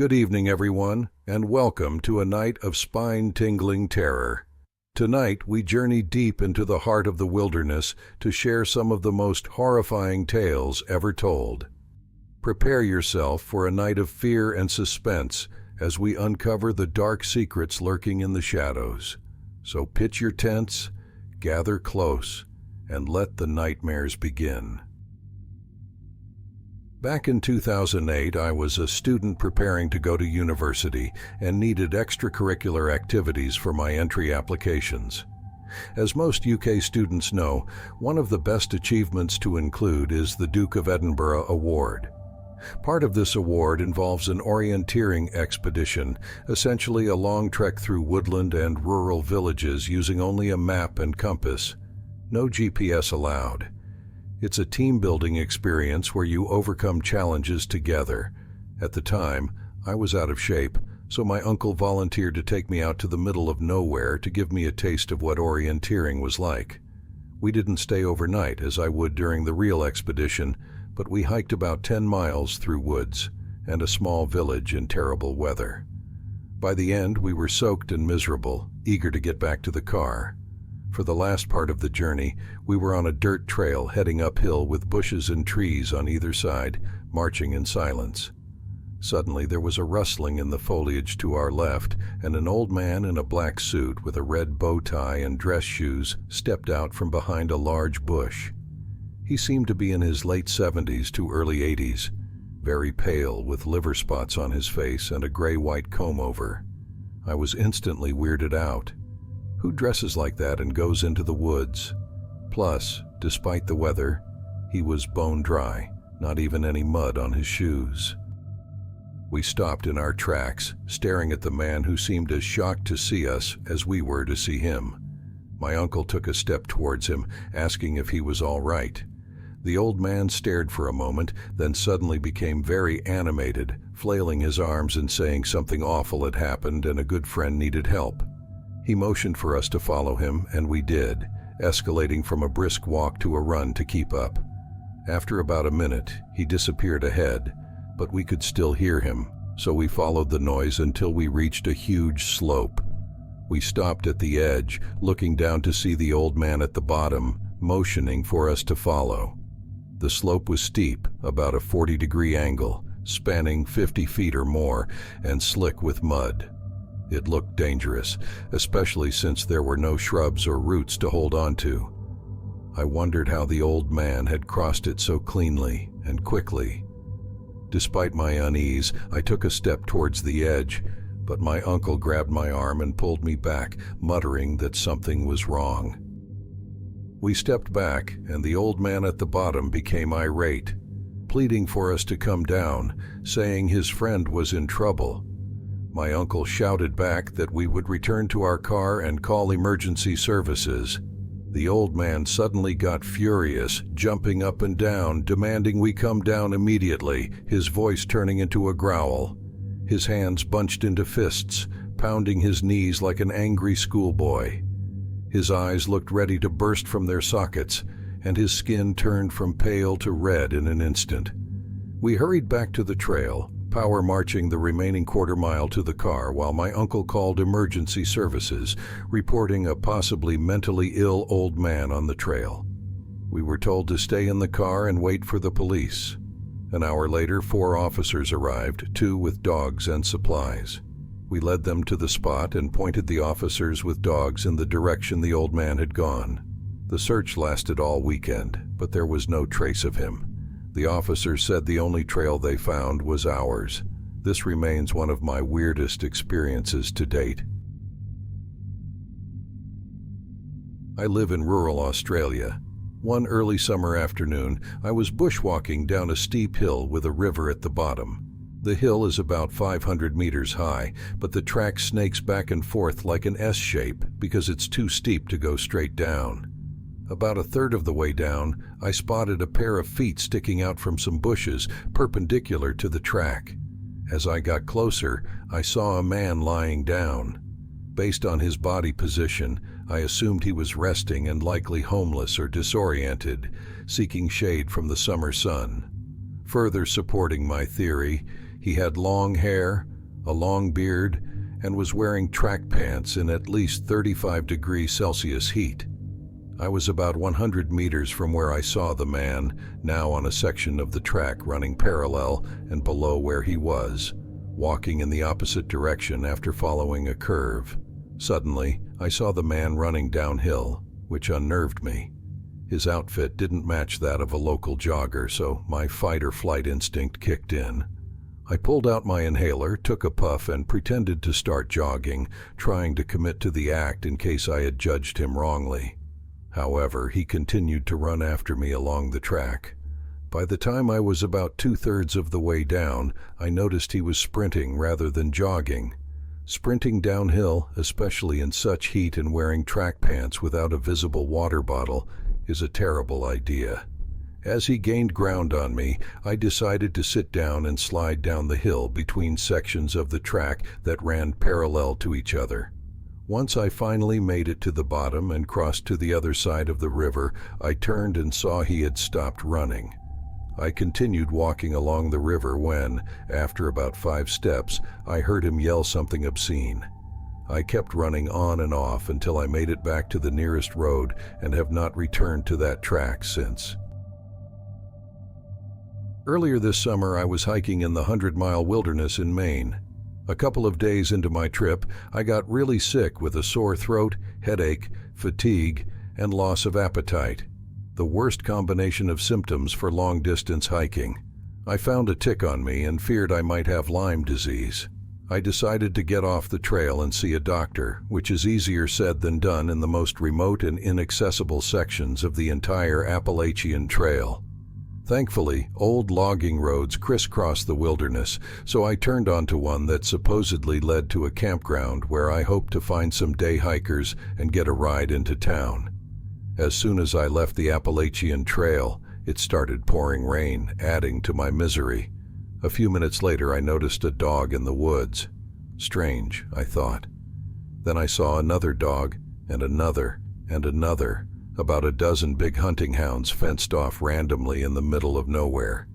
Good evening, everyone, and welcome to a night of spine-tingling terror. Tonight, we journey deep into the heart of the wilderness to share some of the most horrifying tales ever told. Prepare yourself for a night of fear and suspense as we uncover the dark secrets lurking in the shadows. So pitch your tents, gather close, and let the nightmares begin. Back in 2008, I was a student preparing to go to university and needed extracurricular activities for my entry applications. As most UK students know, one of the best achievements to include is the Duke of Edinburgh Award. Part of this award involves an orienteering expedition, essentially a long trek through woodland and rural villages using only a map and compass. No GPS allowed. It's a team-building experience where you overcome challenges together. At the time, I was out of shape, so my uncle volunteered to take me out to the middle of nowhere to give me a taste of what orienteering was like. We didn't stay overnight as I would during the real expedition, but we hiked about 10 miles through woods and a small village in terrible weather. By the end, we were soaked and miserable, eager to get back to the car. For the last part of the journey, we were on a dirt trail heading uphill with bushes and trees on either side, marching in silence. Suddenly, there was a rustling in the foliage to our left, and an old man in a black suit with a red bow tie and dress shoes stepped out from behind a large bush. He seemed to be in his late 70s to early 80s, very pale with liver spots on his face and a gray-white comb-over. I was instantly weirded out. Who dresses like that and goes into the woods? Plus, despite the weather, he was bone dry, not even any mud on his shoes. We stopped in our tracks, staring at the man who seemed as shocked to see us as we were to see him. My uncle took a step towards him, asking if he was all right. The old man stared for a moment, then suddenly became very animated, flailing his arms and saying something awful had happened and a good friend needed help. He motioned for us to follow him, and we did, escalating from a brisk walk to a run to keep up. After about a minute, he disappeared ahead, but we could still hear him, so we followed the noise until we reached a huge slope. We stopped at the edge, looking down to see the old man at the bottom, motioning for us to follow. The slope was steep, about a 40-degree angle, spanning 50 feet or more, and slick with mud. It looked dangerous, especially since there were no shrubs or roots to hold on to. I wondered how the old man had crossed it so cleanly and quickly. Despite my unease, I took a step towards the edge, but my uncle grabbed my arm and pulled me back, muttering that something was wrong. We stepped back, and the old man at the bottom became irate, pleading for us to come down, saying his friend was in trouble. My uncle shouted back that we would return to our car and call emergency services. The old man suddenly got furious, jumping up and down, demanding we come down immediately, his voice turning into a growl. His hands bunched into fists, pounding his knees like an angry schoolboy. His eyes looked ready to burst from their sockets, and his skin turned from pale to red in an instant. We hurried back to the trail, power marching the remaining quarter-mile to the car while my uncle called emergency services, reporting a possibly mentally ill old man on the trail. We were told to stay in the car and wait for the police. An hour later, 4 officers arrived, 2 with dogs and supplies. We led them to the spot and pointed the officers with dogs in the direction the old man had gone. The search lasted all weekend, but there was no trace of him. The officers said the only trail they found was ours. This remains one of my weirdest experiences to date. I live in rural Australia. One early summer afternoon, I was bushwalking down a steep hill with a river at the bottom. The hill is about 500 meters high, but the track snakes back and forth like an S shape because it's too steep to go straight down. About a third of the way down, I spotted a pair of feet sticking out from some bushes perpendicular to the track. As I got closer, I saw a man lying down. Based on his body position, I assumed he was resting and likely homeless or disoriented, seeking shade from the summer sun. Further supporting my theory, he had long hair, a long beard, and was wearing track pants in at least 35 degrees Celsius heat. I was about 100 meters from where I saw the man, now on a section of the track running parallel and below where he was, walking in the opposite direction after following a curve. Suddenly, I saw the man running downhill, which unnerved me. His outfit didn't match that of a local jogger, so my fight-or-flight instinct kicked in. I pulled out my inhaler, took a puff, and pretended to start jogging, trying to commit to the act in case I had judged him wrongly. However, he continued to run after me along the track. By the time I was about 2/3 of the way down, I noticed he was sprinting rather than jogging. Sprinting downhill, especially in such heat and wearing track pants without a visible water bottle, is a terrible idea. As he gained ground on me, I decided to sit down and slide down the hill between sections of the track that ran parallel to each other. Once I finally made it to the bottom and crossed to the other side of the river, I turned and saw he had stopped running. I continued walking along the river when, after about 5 steps, I heard him yell something obscene. I kept running on and off until I made it back to the nearest road and have not returned to that track since. Earlier this summer, I was hiking in the 100-mile wilderness in Maine. A couple of days into my trip, I got really sick with a sore throat, headache, fatigue, and loss of appetite. The worst combination of symptoms for long-distance hiking. I found a tick on me and feared I might have Lyme disease. I decided to get off the trail and see a doctor, which is easier said than done in the most remote and inaccessible sections of the entire Appalachian Trail. Thankfully, old logging roads crisscross the wilderness, so I turned onto one that supposedly led to a campground where I hoped to find some day hikers and get a ride into town. As soon as I left the Appalachian Trail, it started pouring rain, adding to my misery. A few minutes later, I noticed a dog in the woods. Strange, I thought. Then I saw another dog, and another, and another. About a dozen big hunting hounds fenced off randomly in the middle of nowhere.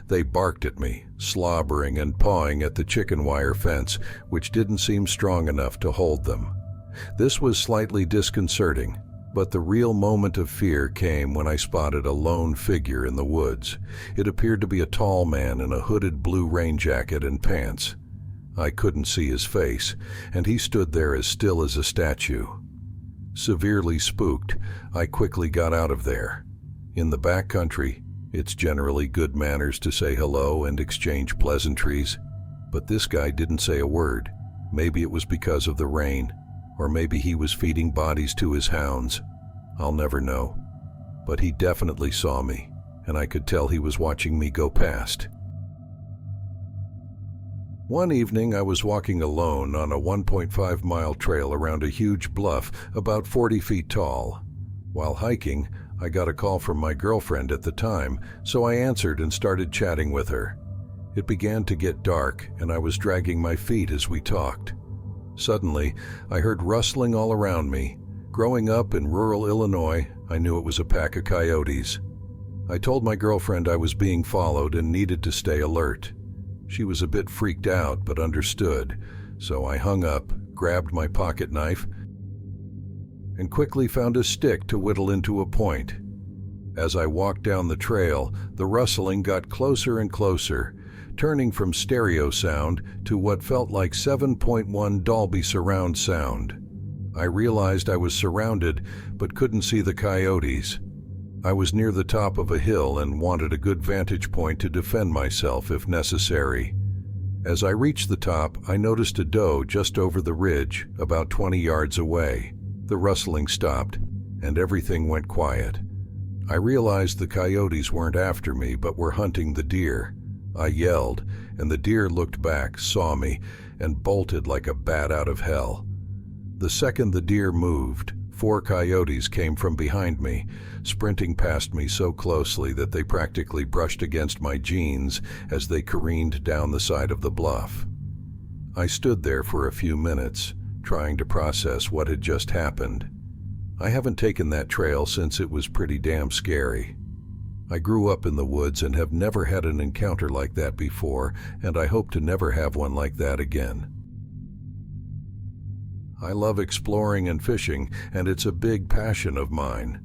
They barked at me, slobbering and pawing at the chicken wire fence, which didn't seem strong enough to hold them. This was slightly disconcerting, but the real moment of fear came when I spotted a lone figure in the woods. It appeared to be a tall man in a hooded blue rain jacket and pants. I couldn't see his face, and he stood there as still as a statue. Severely spooked, I quickly got out of there. In the backcountry, it's generally good manners to say hello and exchange pleasantries, but this guy didn't say a word. Maybe it was because of the rain, or maybe he was feeding bodies to his hounds. I'll never know. But he definitely saw me, and I could tell he was watching me go past. One evening, I was walking alone on a 1.5-mile trail around a huge bluff about 40 feet tall. While hiking, I got a call from my girlfriend at the time, so I answered and started chatting with her. It began to get dark, and I was dragging my feet as we talked. Suddenly, I heard rustling all around me. Growing up in rural Illinois, I knew it was a pack of coyotes. I told my girlfriend I was being followed and needed to stay alert. She was a bit freaked out but understood, so I hung up, grabbed my pocket knife, and quickly found a stick to whittle into a point. As I walked down the trail, the rustling got closer and closer, turning from stereo sound to what felt like 7.1 Dolby surround sound. I realized I was surrounded but couldn't see the coyotes. I was near the top of a hill and wanted a good vantage point to defend myself if necessary. As I reached the top, I noticed a doe just over the ridge, about 20 yards away. The rustling stopped, and everything went quiet. I realized the coyotes weren't after me, but were hunting the deer. I yelled, and the deer looked back, saw me, and bolted like a bat out of hell. The second the deer moved, 4 coyotes came from behind me, sprinting past me so closely that they practically brushed against my jeans as they careened down the side of the bluff. I stood there for a few minutes, trying to process what had just happened. I haven't taken that trail since it was pretty damn scary. I grew up in the woods and have never had an encounter like that before, and I hope to never have one like that again. I love exploring and fishing, and it's a big passion of mine.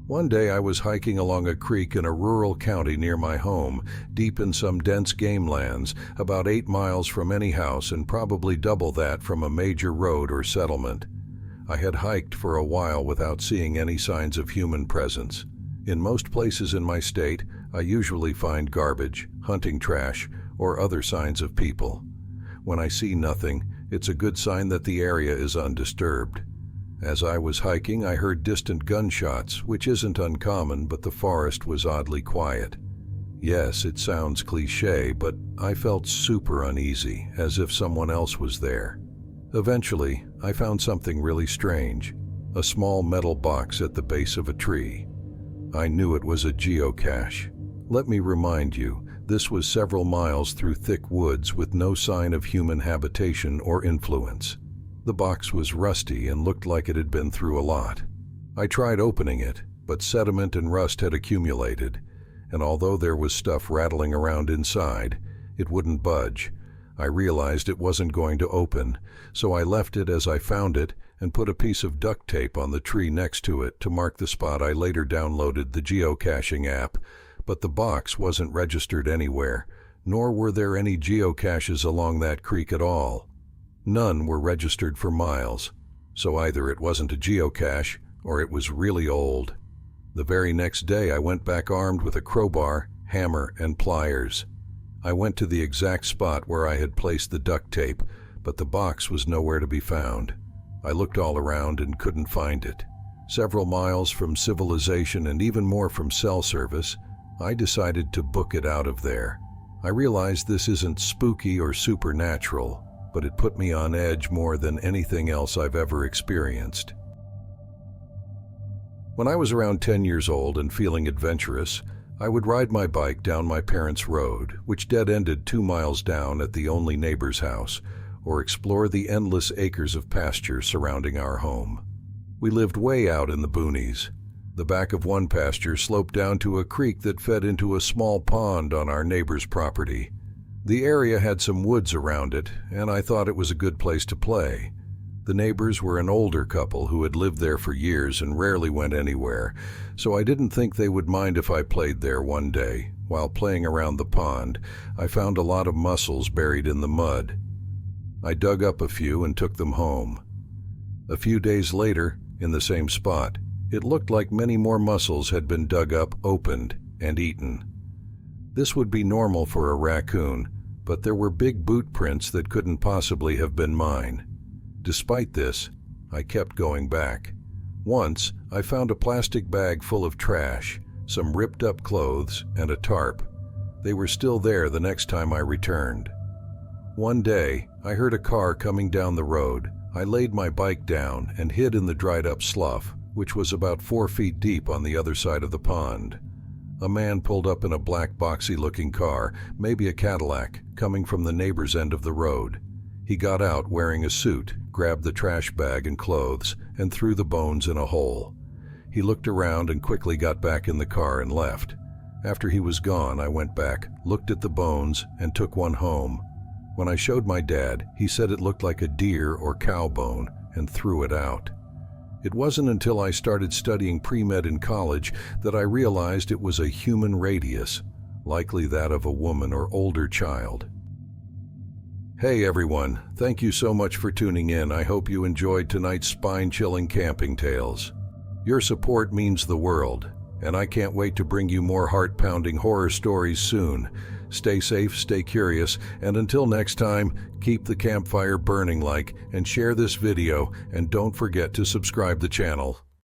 One day I was hiking along a creek in a rural county near my home, deep in some dense game lands, about 8 miles from any house and probably double that from a major road or settlement. I had hiked for a while without seeing any signs of human presence. In most places in my state, I usually find garbage, hunting trash, or other signs of people. When I see nothing, it's a good sign that the area is undisturbed. As I was hiking, I heard distant gunshots, which isn't uncommon, but the forest was oddly quiet. Yes, it sounds cliché, but I felt super uneasy, as if someone else was there. Eventually, I found something really strange, a small metal box at the base of a tree. I knew it was a geocache. Let me remind you, this was several miles through thick woods with no sign of human habitation or influence. The box was rusty and looked like it had been through a lot. I tried opening it, but sediment and rust had accumulated, and although there was stuff rattling around inside, it wouldn't budge. I realized it wasn't going to open, so I left it as I found it and put a piece of duct tape on the tree next to it to mark the spot. I later downloaded the geocaching app, but the box wasn't registered anywhere, nor were there any geocaches along that creek at all. None were registered for miles, so either it wasn't a geocache or it was really old. The very next day I went back armed with a crowbar, hammer, and pliers. I went to the exact spot where I had placed the duct tape, but the box was nowhere to be found. I looked all around and couldn't find it. Several miles from civilization and even more from cell service, I decided to book it out of there. I realized this isn't spooky or supernatural, but it put me on edge more than anything else I've ever experienced. When I was around 10 years old and feeling adventurous, I would ride my bike down my parents' road, which dead-ended 2 miles down at the only neighbor's house, or explore the endless acres of pasture surrounding our home. We lived way out in the boonies. The back of one pasture sloped down to a creek that fed into a small pond on our neighbor's property. The area had some woods around it, and I thought it was a good place to play. The neighbors were an older couple who had lived there for years and rarely went anywhere, so I didn't think they would mind if I played there one day. While playing around the pond, I found a lot of mussels buried in the mud. I dug up a few and took them home. A few days later, in the same spot, it looked like many more mussels had been dug up, opened, and eaten. This would be normal for a raccoon, but there were big boot prints that couldn't possibly have been mine. Despite this, I kept going back. Once, I found a plastic bag full of trash, some ripped-up clothes, and a tarp. They were still there the next time I returned. One day, I heard a car coming down the road. I laid my bike down and hid in the dried-up slough, which was about 4 feet deep on the other side of the pond. A man pulled up in a black boxy-looking car, maybe a Cadillac, coming from the neighbor's end of the road. He got out wearing a suit, grabbed the trash bag and clothes, and threw the bones in a hole. He looked around and quickly got back in the car and left. After he was gone, I went back, looked at the bones, and took one home. When I showed my dad, he said it looked like a deer or cow bone and threw it out. It wasn't until I started studying pre-med in college that I realized it was a human radius, likely that of a woman or older child. Hey everyone, thank you so much for tuning in. I hope you enjoyed tonight's spine-chilling camping tales. Your support means the world, and I can't wait to bring you more heart-pounding horror stories soon. Stay safe, stay curious, and until next time, keep the campfire burning and share this video, and don't forget to subscribe the channel.